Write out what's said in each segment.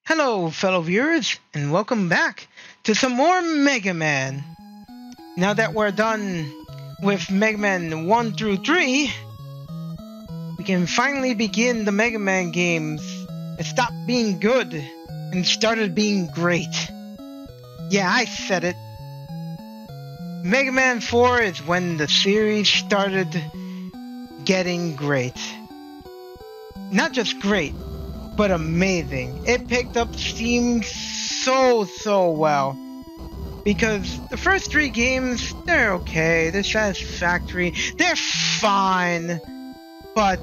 Hello, fellow viewers, and welcome back to some more Mega Man. Now that we're done with Mega Man 1 through 3, we can finally begin the Mega Man games that stopped being good and started being great. Yeah, I said it. Mega Man 4 is when the series started getting great. Not just great, but amazing. It picked up steam so well. Because the first three games, they're okay, they're satisfactory, they're fine, but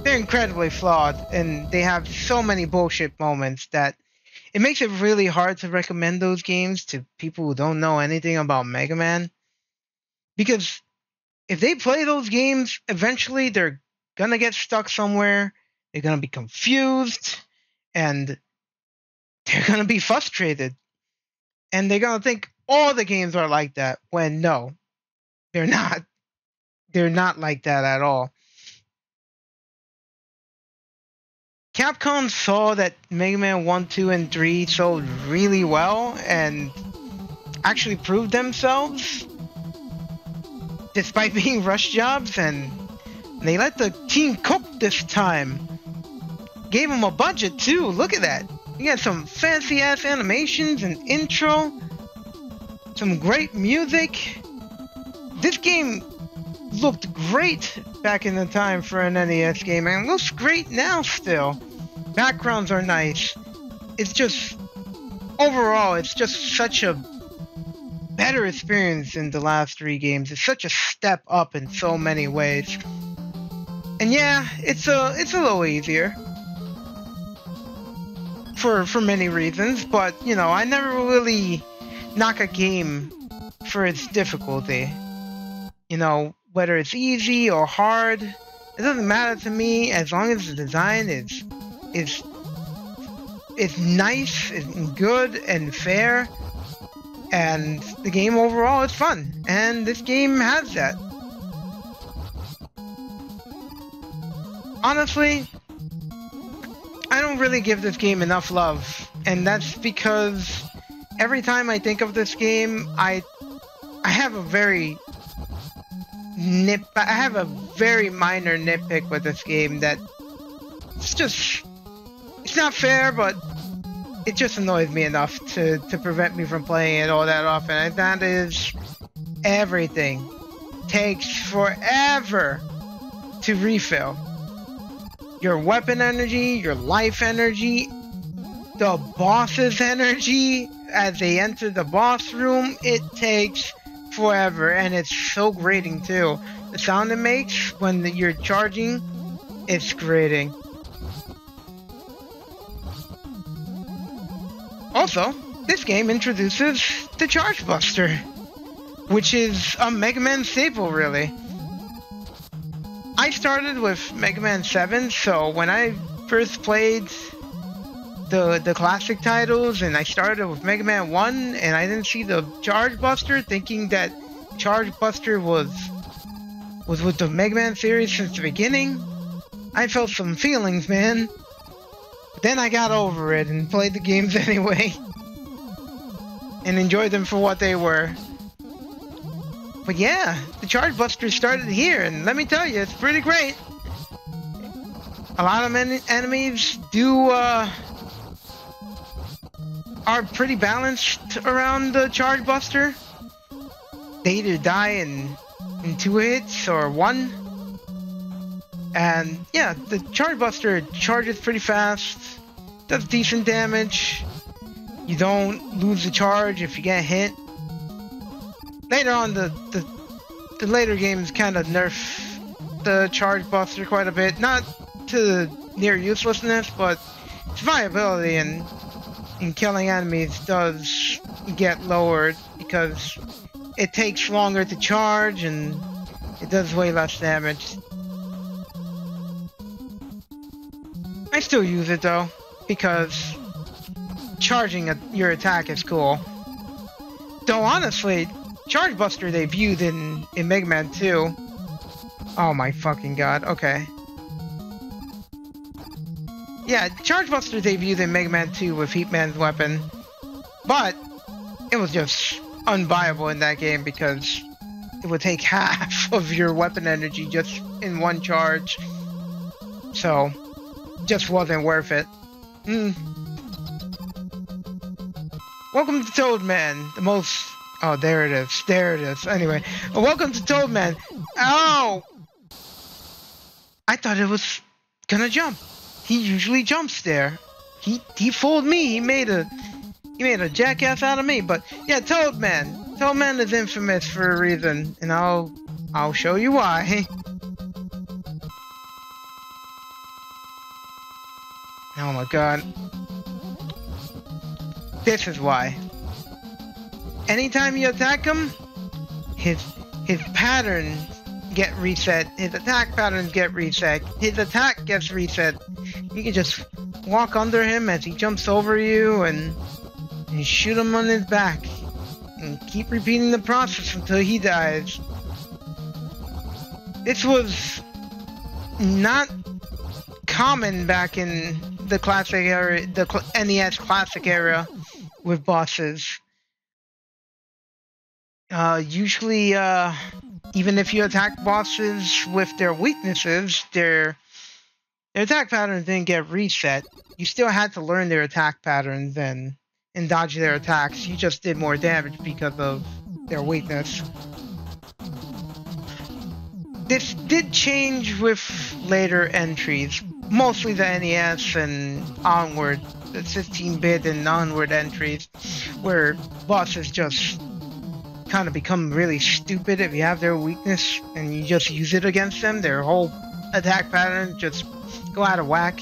they're incredibly flawed, and they have so many bullshit moments that it makes it really hard to recommend those games to people who don't know anything about Mega Man. Because if they play those games, eventually they're gonna get stuck somewhere, they're gonna be confused, and they're gonna be frustrated. And they're gonna think all the games are like that, when no, they're not. They're not like that at all. Capcom saw that Mega Man 1, 2, and 3 sold really well and actually proved themselves despite being rush jobs, and they let the team cook this time. Gave them a budget too, look at that. You got some fancy ass animations and intro, some great music. This game looked great back in the time for an NES game, and it looks great now still. Backgrounds are nice. It's just, overall, it's just such a better experience than the last three games. It's such a step up in so many ways. And yeah, it's a little easier. For many reasons, but you know, I never really knock a game for its difficulty. You know, whether it's easy or hard, it doesn't matter to me as long as the design is nice and good and fair, and the game overall is fun. And this game has that. Honestly, I don't really give this game enough love, and that's because every time I think of this game, I have a very minor nitpick with this game that it's not fair, but it just annoys me enough to prevent me from playing it all that often, and that is everything takes forever to refill. Your weapon energy, your life energy, the boss's energy as they enter the boss room, it takes forever, and it's so grating too. The sound it makes when you're charging, it's grating. Also, this game introduces the Charge Buster, which is a Mega Man staple, really. I started with Mega Man 7, so when I first played the classic titles, and I started with Mega Man 1, and I didn't see the Charge Buster, thinking that Charge Buster was with the Mega Man series since the beginning, I felt some feelings, man. But then I got over it and played the games anyway, and enjoyed them for what they were. But yeah, the Charge Buster started here, and let me tell you, it's pretty great. A lot of enemies are pretty balanced around the Charge Buster. They either die in 2 hits or 1. And yeah, the Charge Buster charges pretty fast, does decent damage. You don't lose the charge if you get hit. Later on, the later games kind of nerf the Charge Buster quite a bit. Not to near uselessness, but its viability in killing enemies does get lowered because it takes longer to charge and it does way less damage. I still use it though, because charging your attack is cool. Though honestly, Charge Buster debuted in Mega Man 2. Oh my fucking god, okay. Yeah, Charge Buster debuted in Mega Man 2 with Heatman's weapon, but it was just unviable in that game because it would take half of your weapon energy just in one charge. So, just wasn't worth it. Welcome to Toadman, the most... Oh, there it is. There it is. Anyway, welcome to Toadman. Oh! I thought it was gonna jump. He usually jumps there. He fooled me. He made a jackass out of me. But yeah, Toadman. Toadman is infamous for a reason, and I'll show you why. Oh my god. This is why. Anytime you attack him, his patterns get reset. His attack patterns get reset. His attack gets reset. You can just walk under him as he jumps over you and shoot him on his back. And keep repeating the process until he dies. This was not common back in the classic era, the NES classic era with bosses. Usually, even if you attack bosses with their weaknesses, their attack patterns didn't get reset. You still had to learn their attack patterns and dodge their attacks. You just did more damage because of their weakness. This did change with later entries, mostly the NES and onward, the 16-bit and onward entries, where bosses just kind of become really stupid if you have their weakness and you just use it against them. Their whole attack pattern just go out of whack.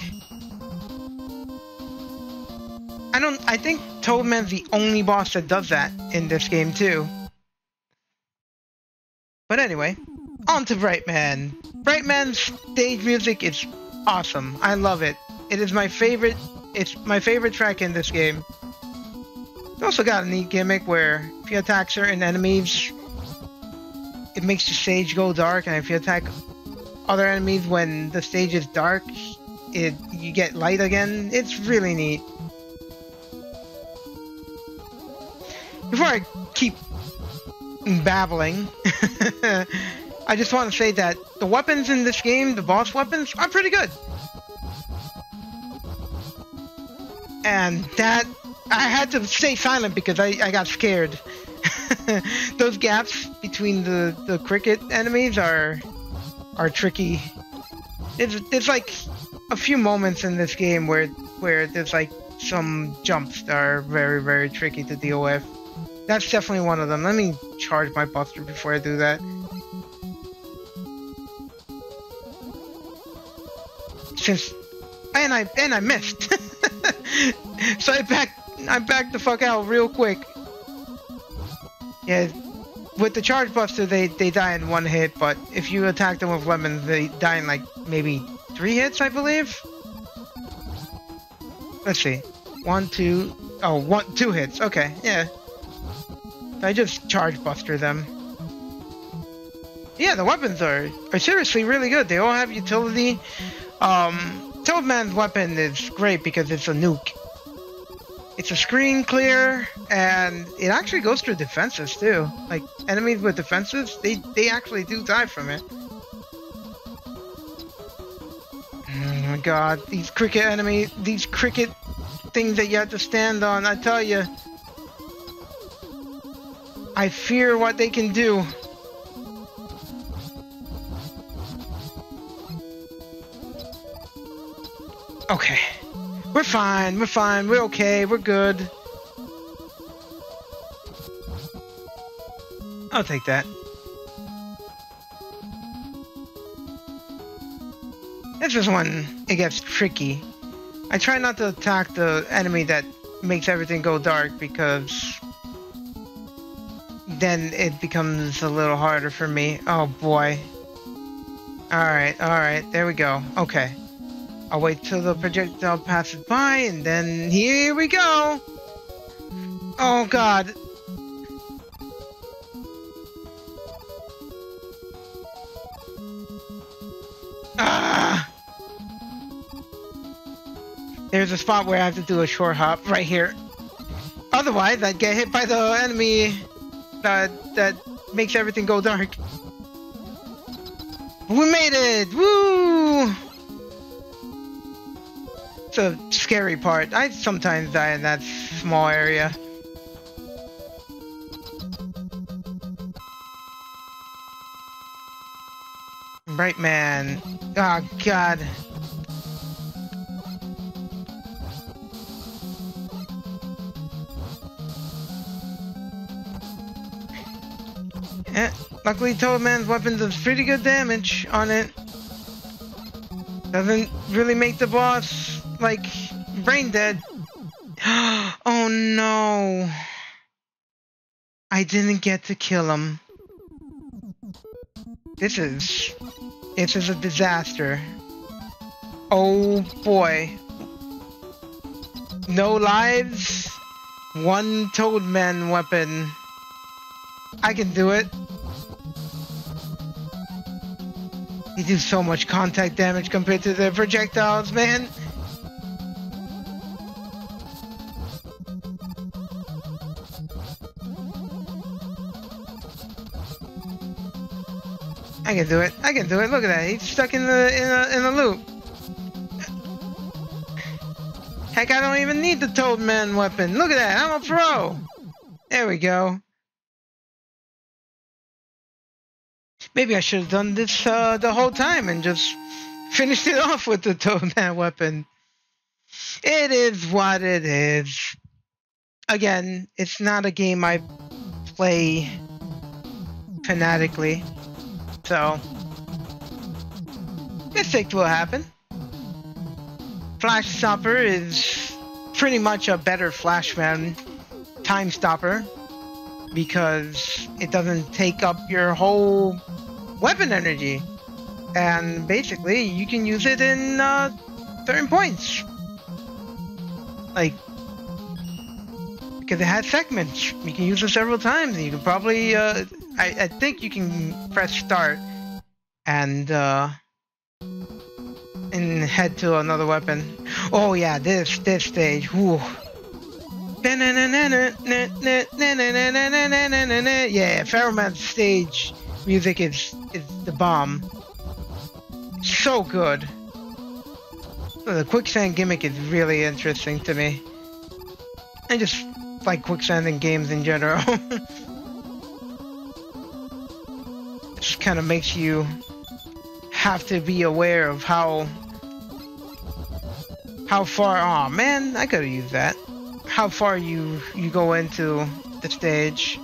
I think Toadman's the only boss that does that in this game too. But anyway, on to Brightman. Brightman's stage music is awesome. I love it. It is my favorite. It's my favorite track in this game. It's also got a neat gimmick where if you attack certain enemies, it makes the stage go dark, and if you attack other enemies when the stage is dark, you get light again. It's really neat. Before I keep babbling, I just want to say that the weapons in this game, the boss weapons, are pretty good. And that, I had to stay silent because I got scared. Those gaps between the cricket enemies are tricky. There's like a few moments in this game where there's like some jumps that are very, very tricky to deal with. That's definitely one of them. Let me charge my buster before I do that. And I missed. So I backed the fuck out real quick. Yeah, with the charge buster they die in one hit, but if you attack them with lemons they die in like maybe 3 hits, I believe. Let's see. 2 hits. Okay, yeah. I just charge buster them. Yeah, the weapons are seriously really good. They all have utility. Toadman's weapon is great because it's a nuke. It's a screen clear, and it actually goes through defenses too. Like, enemies with defenses, they actually do die from it. Oh my god, these cricket enemies, these cricket things that you have to stand on, I tell you. I fear what they can do. Okay. We're fine, we're okay, we're good. I'll take that. This is when it gets tricky. I try not to attack the enemy that makes everything go dark because then it becomes a little harder for me. Oh boy. Alright, there we go. Okay. I'll wait till the projectile passes by, and then here we go! Oh god. Ah! There's a spot where I have to do a short hop right here. Otherwise, I'd get hit by the enemy that makes everything go dark. We made it! Woo! It's a scary part. I sometimes die in that small area. Right, man. Oh, God. Luckily, Toadman's weapon does pretty good damage on it. Doesn't really make the boss, like, brain dead. Oh no. I didn't get to kill him. This is a disaster. Oh boy. No lives, one Toadman weapon. I can do it. They do so much contact damage compared to the projectiles, man. I can do it. I can do it. Look at that. He's stuck in the loop. Heck, I don't even need the Toadman weapon. Look at that. I'm a pro. There we go. Maybe I should have done this the whole time and just finished it off with the Toadman weapon. It is what it is. Again, it's not a game I play fanatically, so mistakes will happen. Flash Stopper is pretty much a better Flashman time stopper because it doesn't take up your whole weapon energy, and basically you can use it in certain points, like because it has segments. You can use it several times. You can probably I think you can press start and head to another weapon. Oh yeah, this stage. Whew. Yeah, Pharaohman's stage music is the bomb. So good. The quicksand gimmick is really interesting to me. I just like quicksand in games in general. Just kind of makes you have to be aware of how far. Oh man, I could have used that. How far you go into the stage.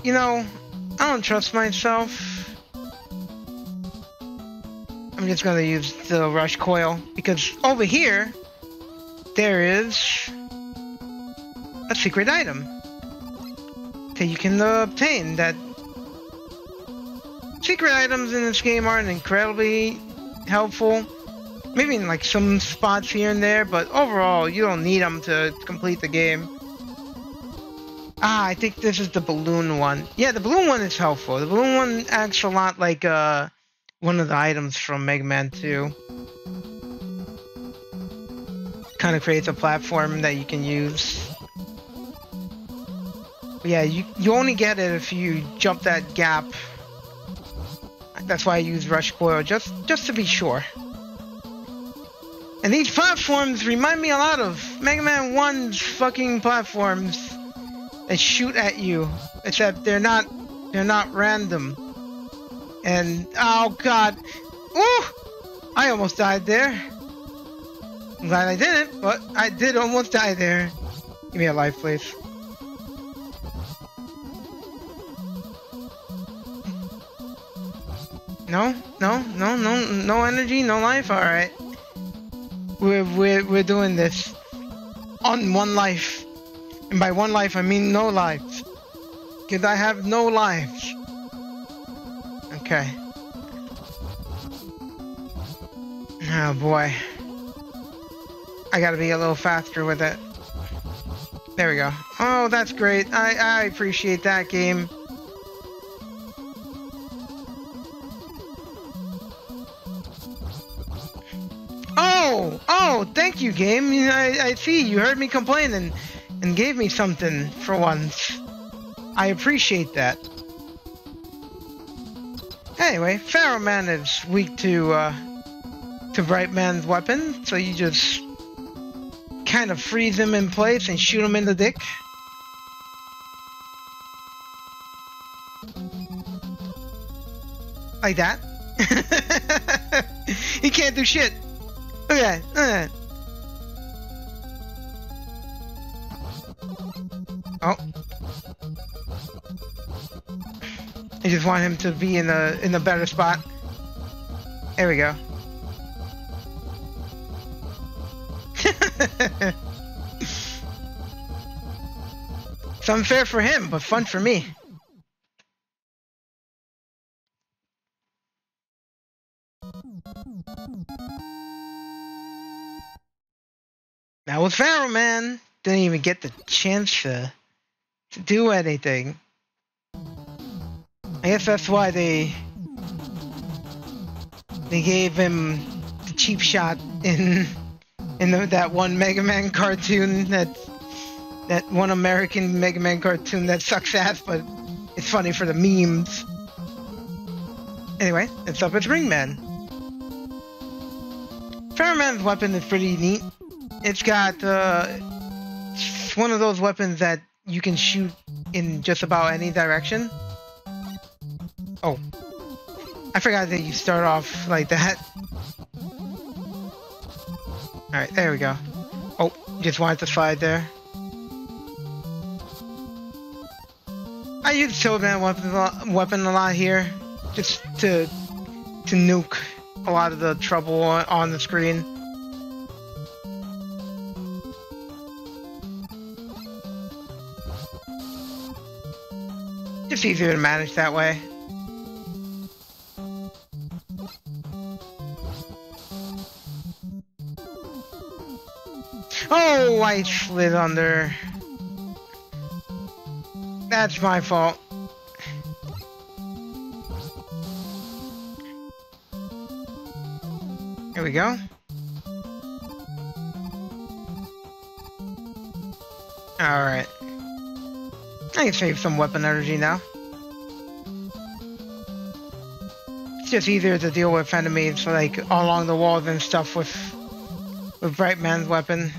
You know, I don't trust myself. I'm just gonna use the rush coil because over here there is a secret item that you can obtain. That secret items in this game aren't incredibly helpful. Maybe in like some spots here and there, but overall you don't need them to complete the game. Ah, I think this is the balloon one. Yeah, the balloon one is helpful. The balloon one acts a lot like one of the items from Megaman 2. Kind of creates a platform that you can use. But yeah, you only get it if you jump that gap. That's why I use Rush Coil, just to be sure. And these platforms remind me a lot of Mega Man 1's fucking platforms that shoot at you, except they're not random. And oh god, ooh, I almost died there. I'm glad I didn't, but I did almost die there. Give me a life, please. No energy, no life. All right, we're doing this on one life, and by one life I mean no lives, because I have no lives. Okay. Oh boy, I gotta be a little faster with it. There we go. Oh, that's great. I appreciate that, game. Oh, thank you, game. I see you heard me complain and gave me something for once. I appreciate that. Anyway, Pharaoh Man is weak to Bright Man's weapon, so you just kind of freeze him in place and shoot him in the dick. Like that. He can't do shit. Look at that. Oh. I just want him to be in a better spot. There we go. It's unfair for him, but fun for me. That was Pharaoh Man. Didn't even get the chance to do anything. I guess that's why they gave him the cheap shot in that one Megaman cartoon, that one American Megaman cartoon that sucks ass, but it's funny for the memes. Anyway, it's up with Ringman. Pharaoh Man's weapon is pretty neat. It's got it's one of those weapons that you can shoot in just about any direction. Oh, I forgot that you start off like that. Alright, there we go. Oh, just wanted to slide there. I use Toadman weapon a lot here, just to nuke a lot of the trouble on the screen. Just easier to manage that way. Oh, I slid under. That's my fault. Here we go. Alright. I can save some weapon energy now. It's just easier to deal with enemies like along the walls and stuff with Bright Man's weapon.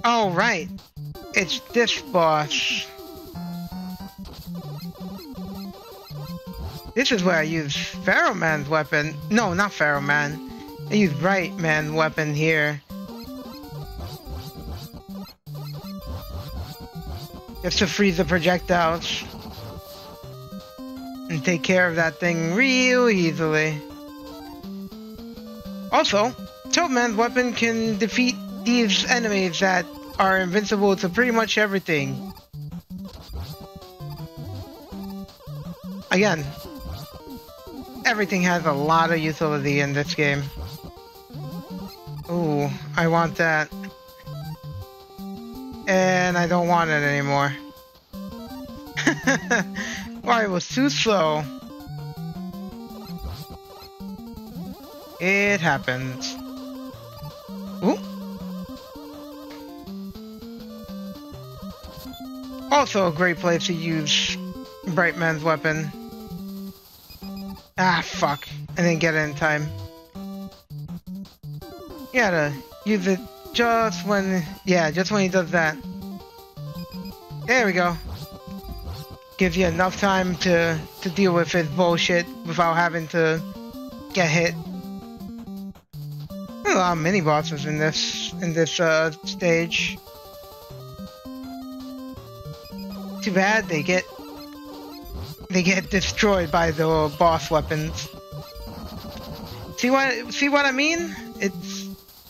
Oh, right. It's this boss. This is where I use Pharaoh Man's weapon. No, not Pharaoh Man. I use Bright Man's weapon here. Just to freeze the projectiles. And take care of that thing real easily. Also, Toadman's weapon can defeat these enemies that are invincible to pretty much everything. Again, everything has a lot of utility in this game. Ooh, I want that. And I don't want it anymore. Why, it was too slow. It happens. Ooh. Also a great place to use Bright Man's weapon. Ah, fuck. I didn't get it in time. You gotta use it just when... Yeah, just when he does that. There we go. Gives you enough time to deal with his bullshit without having to get hit. There's a lot of mini bosses in this stage. Too bad they get destroyed by the boss weapons. See what I mean?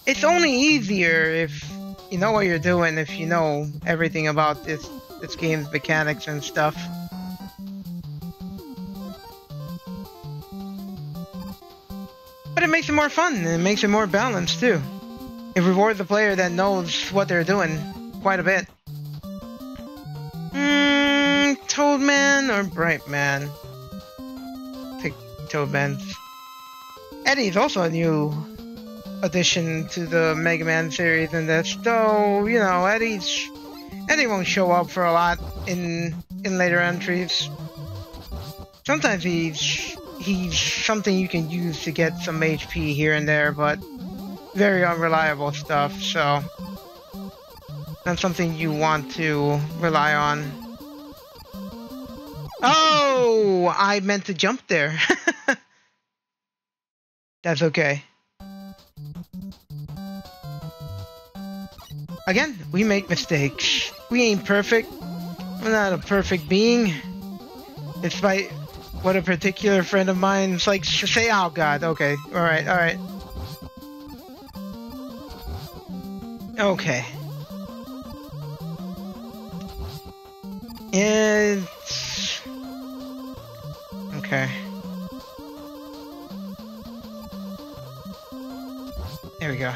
It's only easier if you know what you're doing, if you know everything about this game's mechanics and stuff. But it makes it more fun, and it makes it more balanced too. It rewards the player that knows what they're doing quite a bit. Toadman or Bright Man? Take Toadman. Eddie's also a new addition to the Mega Man series in this, though, you know, Eddie won't show up for a lot in later entries. Sometimes he's something you can use to get some HP here and there, but very unreliable stuff, so not something you want to rely on. Oh, I meant to jump there. That's okay. Again, we make mistakes. We ain't perfect. We're not a perfect being. Despite what a particular friend of mine's like to say, oh god, okay, alright, alright. Okay. It's... okay. There we go.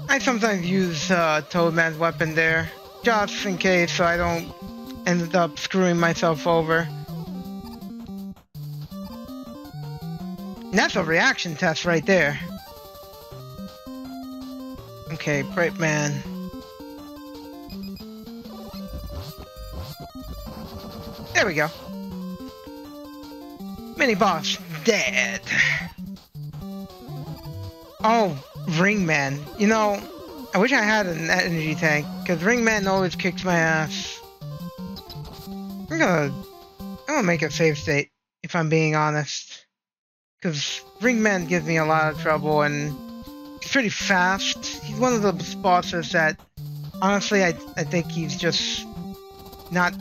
I sometimes use Toadman's weapon there, just in case so I don't end up screwing myself over. And that's a reaction test right there. Okay, Bright Man. There we go. Mini boss dead. Oh, Ring Man. You know, I wish I had an energy tank, because Ring Man always kicks my ass. I'm gonna make a save state, if I'm being honest. Because Ring Man gives me a lot of trouble, and he's pretty fast. He's one of those bosses that, honestly, I think he's just not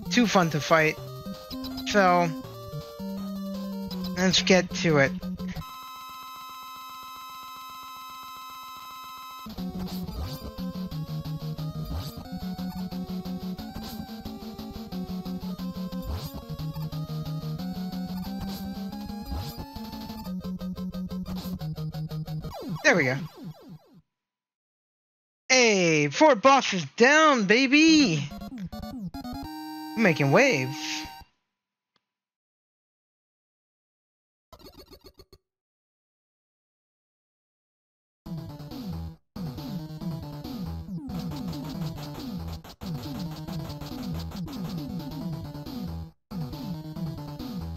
too fun to fight. So, let's get to it. There we go. Hey, 4 bosses down, baby! I'm making waves.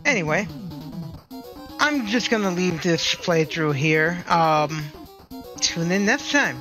Anyway, I'm just gonna leave this playthrough here. Tune in next time.